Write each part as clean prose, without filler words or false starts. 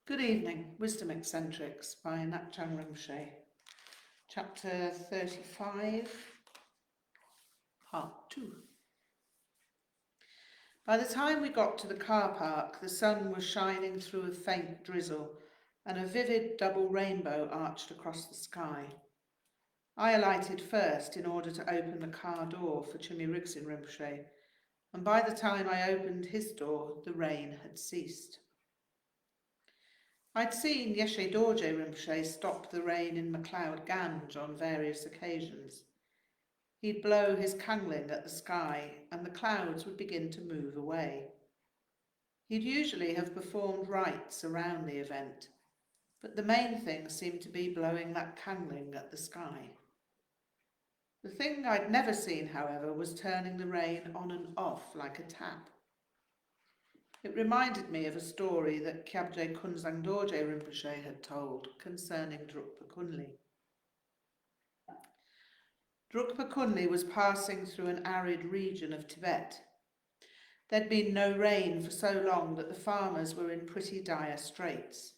Good evening, Wisdom Eccentrics by Ngak'chang Rinpoche, Chapter 35, Part 2. By the time we got to the car park, the sun was shining through a faint drizzle, and a vivid double rainbow arched across the sky. I alighted first in order to open the car door for Chhi'méd Rig'dzin Rinpoche, and by the time I opened his door, the rain had ceased. I'd seen Ngak'chang Dorje Rinpoche stop the rain in MacLeod Ganj on various occasions. He'd blow his kangling at the sky, and the clouds would begin to move away. He'd usually have performed rites around the event, but the main thing seemed to be blowing that kangling at the sky. The thing I'd never seen, however, was turning the rain on and off like a tap. It reminded me of a story that Künzang Dorje Rinpoche had told concerning Drukpa Kunli. Drukpa Kunli was passing through an arid region of Tibet. There'd been no rain for so long that the farmers were in pretty dire straits.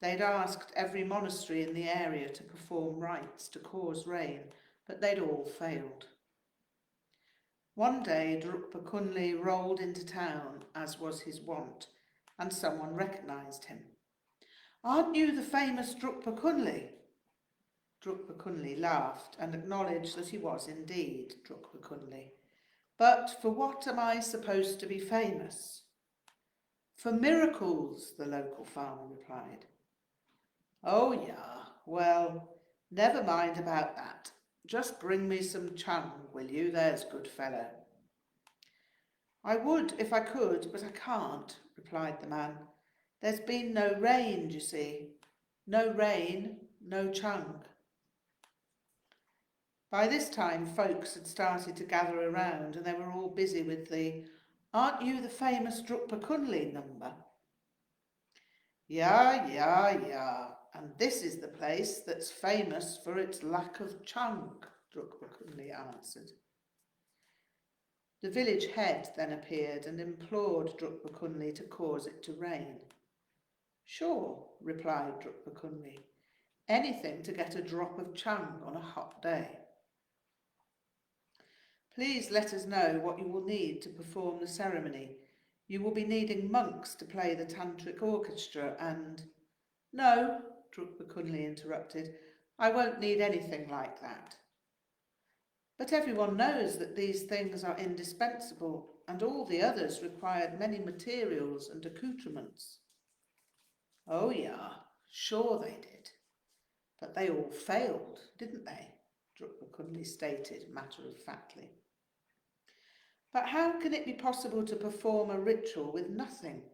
They'd asked every monastery in the area to perform rites to cause rain, but they'd all failed. One day, Drukpa Kunli rolled into town, as was his wont, and someone recognised him. "Aren't you the famous Drukpa Kunli?" Drukpa Kunli laughed and acknowledged that he was indeed Drukpa Kunli. "But for what am I supposed to be famous?" "For miracles," the local farmer replied. "Oh, yeah, well, never mind about that. Just bring me some chung, will you? There's good fellow." "I would if I could, but I can't," replied the man. "There's been no rain, you see. No rain, no chung." By this time, folks had started to gather around, and they were all busy with the "Aren't you the famous Drukpa Kunli" number. Yeah, and this is the place that's famous for its lack of chung," Drukpa Kunli answered. The village head then appeared and implored Drukpa Kunli to cause it to rain. "Sure," replied Drukpa Kunli. "Anything to get a drop of chung on a hot day." "Please let us know what you will need to perform the ceremony. You will be needing monks to play the tantric orchestra and—" "No," Drukpa Kunli interrupted. "I won't need anything like that." "But everyone knows that these things are indispensable, and all the others required many materials and accoutrements." "Oh, yeah, sure they did. But they all failed, didn't they?" Drukpa Kunli stated matter-of-factly. "But how can it be possible to perform a ritual with nothing?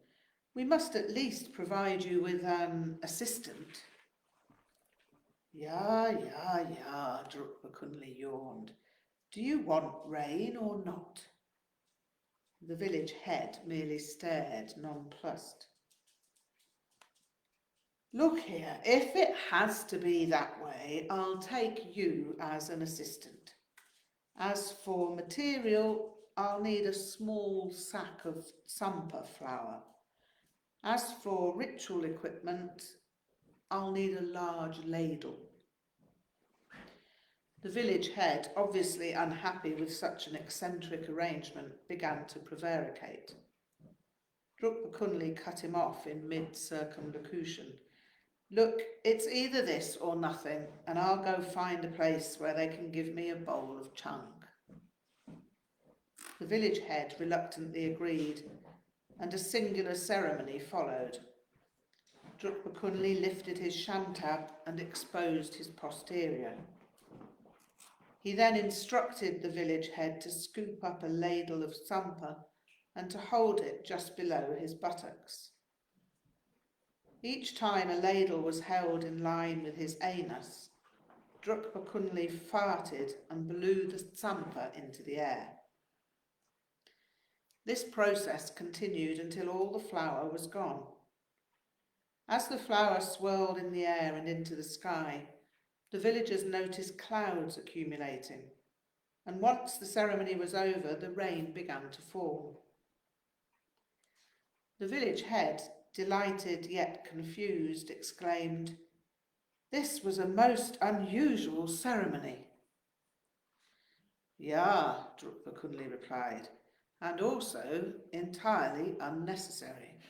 We must at least provide you with an assistant." Yeah, Drukpa Kunli yawned. "Do you want rain or not?" The village head merely stared, nonplussed. "Look here, if it has to be that way, I'll take you as an assistant. As for material, I'll need a small sack of tsampa flour. As for ritual equipment, I'll need a large ladle." The village head, obviously unhappy with such an eccentric arrangement, began to prevaricate. Drukpa Kunli cut him off in mid-circumlocution. "Look, it's either this or nothing, and I'll go find a place where they can give me a bowl of chung." The village head reluctantly agreed, and a singular ceremony followed. Drukpa Kunli lifted his shantab and exposed his posterior. He then instructed the village head to scoop up a ladle of tsampa and to hold it just below his buttocks. Each time a ladle was held in line with his anus, Drukpa Kunli farted and blew the tsampa into the air. This process continued until all the flour was gone. As the flour swirled in the air and into the sky, the villagers noticed clouds accumulating, and once the ceremony was over, the rain began to fall. The village head, delighted yet confused, exclaimed, "This was a most unusual ceremony." "Yeah," Drukpa Kunli replied, "and also entirely unnecessary."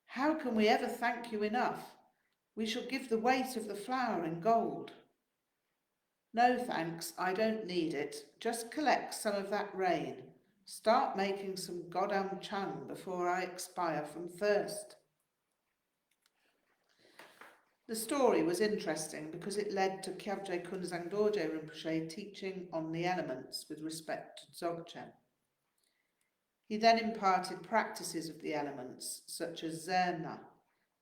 "How can we ever thank you enough? We shall give the weight of the flower in gold." "No thanks, I don't need it. Just collect some of that rain. Start making some Godam Chang before I expire from thirst." The story was interesting because it led to Kyabje Künzang Dorje Rinpoche teaching on the elements with respect to Dzogchen. He then imparted practices of the elements, such as Zerna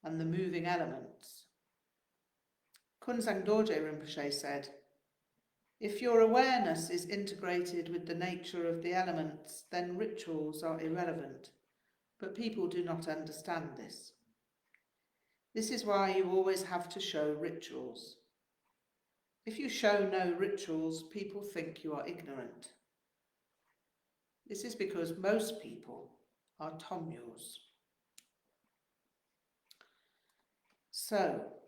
and the moving elements. Künzang Dorje Rinpoche said, "If your awareness is integrated with the nature of the elements, then rituals are irrelevant, but people do not understand this. This is why you always have to show rituals. If you show no rituals, people think you are ignorant. This is because most people are Tomyos." So,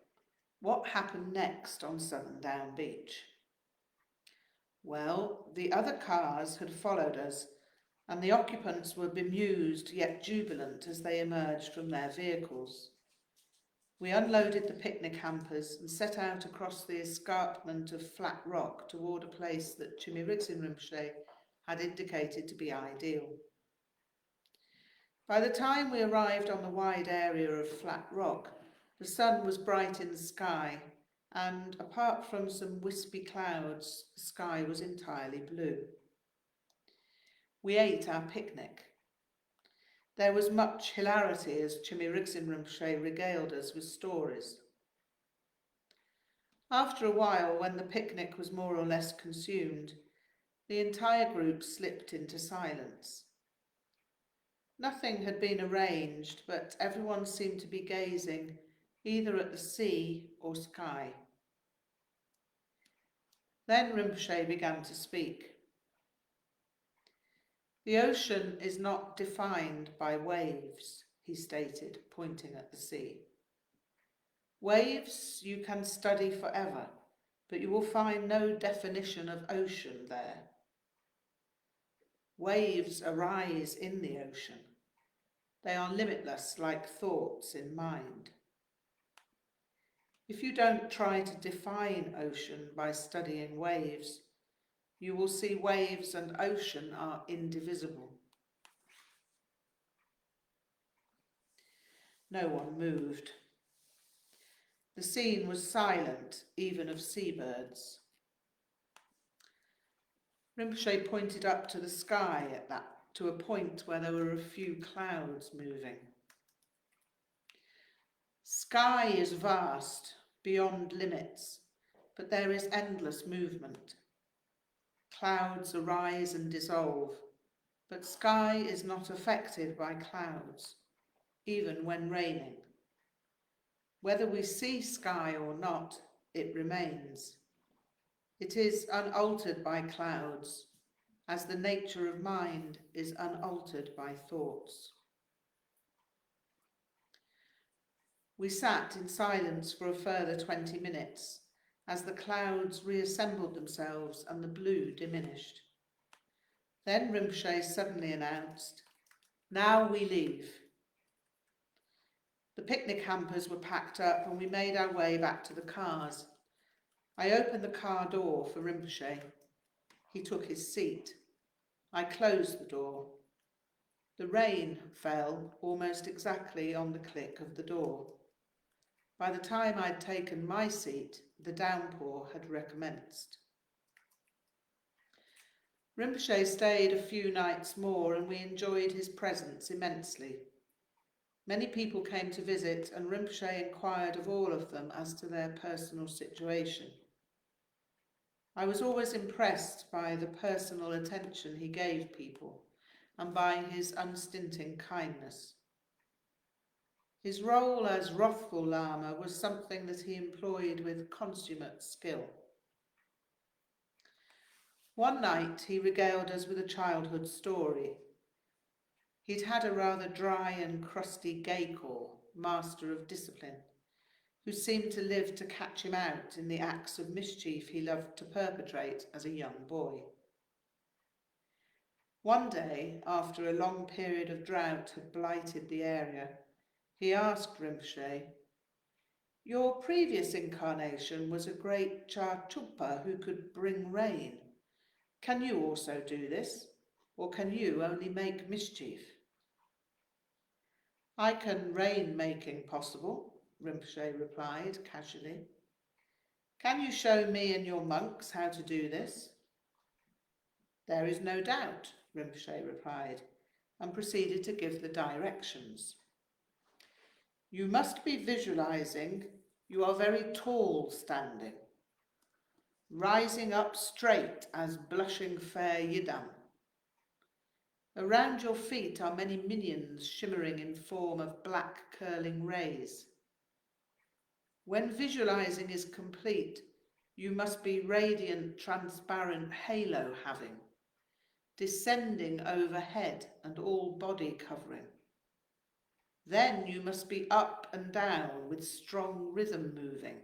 what happened next on Southern Down Beach? Well, the other cars had followed us, and the occupants were bemused yet jubilant as they emerged from their vehicles. We unloaded the picnic hampers and set out across the escarpment of flat rock toward a place that Chhi'méd Rig'dzin Rinpoche had indicated to be ideal. By the time we arrived on the wide area of flat rock, the sun was bright in the sky, and apart from some wispy clouds, the sky was entirely blue. We ate our picnic. There was much hilarity as Chhi'méd Rig'dzin Rinpoche regaled us with stories. After a while, when the picnic was more or less consumed, the entire group slipped into silence. Nothing had been arranged, but everyone seemed to be gazing either at the sea or sky. Then Rinpoche began to speak. "The ocean is not defined by waves," he stated, pointing at the sea. "Waves you can study forever, but you will find no definition of ocean there. Waves arise in the ocean. They are limitless like thoughts in mind. If you don't try to define ocean by studying waves, you will see waves and ocean are indivisible." No one moved. The scene was silent, even of seabirds. Rinpoche pointed up to the sky to a point where there were a few clouds moving. "Sky is vast, beyond limits, but there is endless movement. Clouds arise and dissolve, but sky is not affected by clouds, even when raining. Whether we see sky or not, it remains. It is unaltered by clouds, as the nature of mind is unaltered by thoughts." We sat in silence for a further 20 minutes, as the clouds reassembled themselves and the blue diminished. Then Rinpoche suddenly announced, "Now we leave." The picnic hampers were packed up and we made our way back to the cars. I opened the car door for Rinpoche. He took his seat. I closed the door. The rain fell almost exactly on the click of the door. By the time I'd taken my seat, the downpour had recommenced. Rinpoche stayed a few nights more and we enjoyed his presence immensely. Many people came to visit and Rinpoche inquired of all of them as to their personal situation. I was always impressed by the personal attention he gave people and by his unstinting kindness. His role as wrathful Lama was something that he employed with consummate skill. One night he regaled us with a childhood story. He'd had a rather dry and crusty gaycore, master of discipline, who seemed to live to catch him out in the acts of mischief he loved to perpetrate as a young boy. One day, after a long period of drought had blighted the area, he asked Rinpoche, "Your previous incarnation was a great Cha-Chupa who could bring rain. Can you also do this, or can you only make mischief?" "I can rain-making possible," Rinpoche replied casually. "Can you show me and your monks how to do this?" "There is no doubt," Rinpoche replied, and proceeded to give the directions. "You must be visualizing you are very tall standing, rising up straight as blushing fair Yidam. Around your feet are many minions shimmering in form of black curling rays. When visualizing is complete, you must be radiant, transparent halo having, descending overhead and all body covering. Then you must be up and down with strong rhythm moving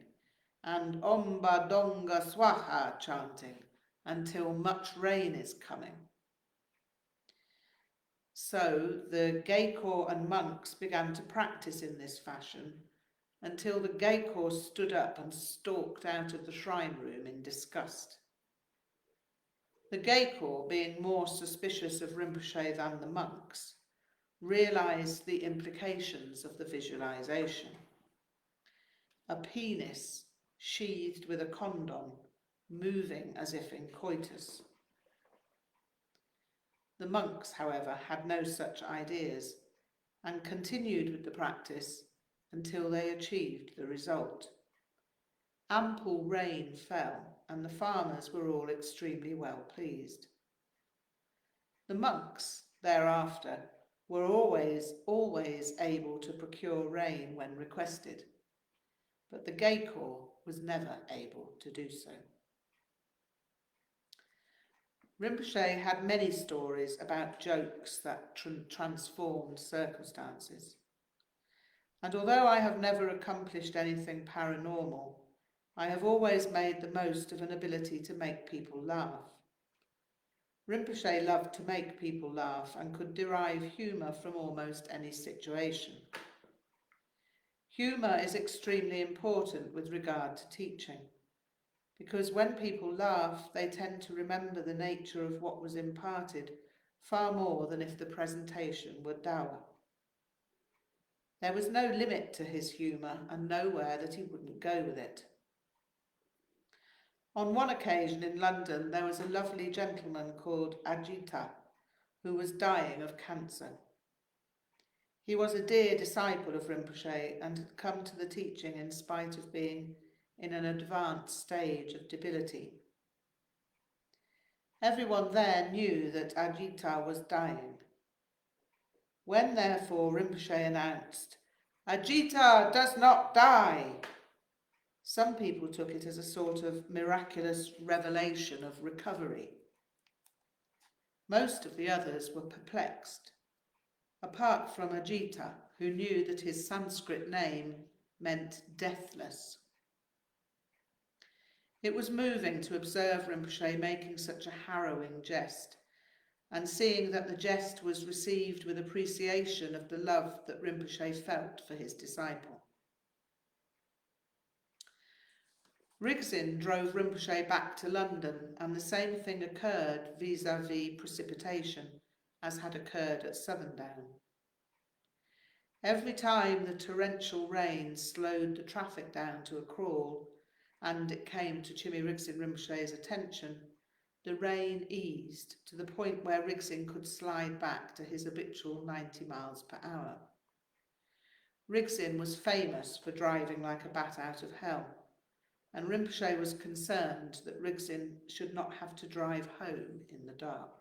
and Omba Donga Swaha chanting until much rain is coming." So the gaycore and monks began to practice in this fashion until the gaycore stood up and stalked out of the shrine room in disgust. The gaycore, being more suspicious of Rinpoche than the monks, realized the implications of the visualization. A penis sheathed with a condom, moving as if in coitus. The monks, however, had no such ideas and continued with the practice until they achieved the result. Ample rain fell, and the farmers were all extremely well pleased. The monks, thereafter, were always able to procure rain when requested, but the gaycore was never able to do so. Rinpoche had many stories about jokes that transformed circumstances. And although I have never accomplished anything paranormal, I have always made the most of an ability to make people laugh. Rinpoche loved to make people laugh and could derive humour from almost any situation. Humour is extremely important with regard to teaching, because when people laugh, they tend to remember the nature of what was imparted far more than if the presentation were dour. There was no limit to his humour and nowhere that he wouldn't go with it. On one occasion in London, there was a lovely gentleman called Ajita who was dying of cancer. He was a dear disciple of Rinpoche and had come to the teaching in spite of being in an advanced stage of debility. Everyone there knew that Ajita was dying. When therefore Rinpoche announced, "Ajita does not die," some people took it as a sort of miraculous revelation of recovery. Most of the others were perplexed, apart from Ajita, who knew that his Sanskrit name meant deathless. It was moving to observe Rinpoche making such a harrowing jest, and seeing that the jest was received with appreciation of the love that Rinpoche felt for his disciple. Rig'dzin drove Rinpoche back to London, and the same thing occurred vis-à-vis precipitation as had occurred at Southerndown. Every time the torrential rain slowed the traffic down to a crawl, and it came to Chhi'méd Rig'dzin Rinpoche's attention, the rain eased to the point where Rig'dzin could slide back to his habitual 90 miles per hour. Rig'dzin was famous for driving like a bat out of hell, and Rinpoche was concerned that Rig'dzin should not have to drive home in the dark.